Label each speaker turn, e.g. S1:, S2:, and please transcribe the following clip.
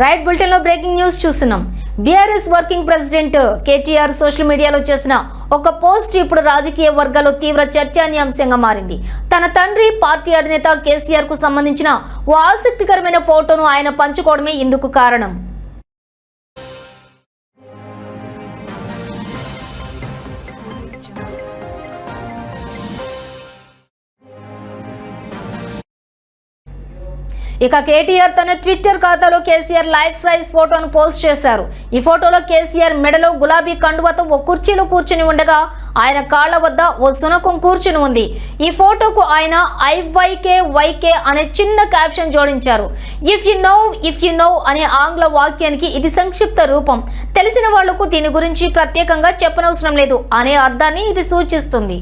S1: Right bulletin లో breaking news చూస్తున్నాం. BRS working president KTR social మీడియాలో చేసిన ఒక పోస్ట్ ఇప్పుడు రాజకీయ వర్గాల్లో తీవ్ర చర్చనీయాంశంగా మారింది. తన తండ్రి పార్టీ అధినేత కేసీఆర్ కు సంబంధించిన ఓ ఆసక్తికరమైన ఫోటోను ఆయన పంచుకోవడమే ఇందుకు కారణం. ఇక కేటీఆర్ తన ట్విట్టర్ ఖాతాలో కేసీఆర్ లైఫ్ సైజ్ ఫోటోను పోస్ట్ చేశారు. ఈ ఫోటోలో కేసీఆర్ మెడలో గులాబీ కండువతో ఓ కుర్చీలో కూర్చుని ఉండగా ఆయన కాళ్ల వద్ద ఓ సునకం కూర్చుని ఉంది. ఈ ఫోటోకు ఆయన IYKYK అనే చిన్న క్యాప్షన్ జోడించారు. ఇఫ్ యు నో అనే ఆంగ్ల వాక్యానికి ఇది సంక్షిప్త రూపం. తెలిసిన వాళ్లకు దీని గురించి ప్రత్యేకంగా చెప్పనవసరం లేదు అనే అర్థాన్ని ఇది సూచిస్తుంది.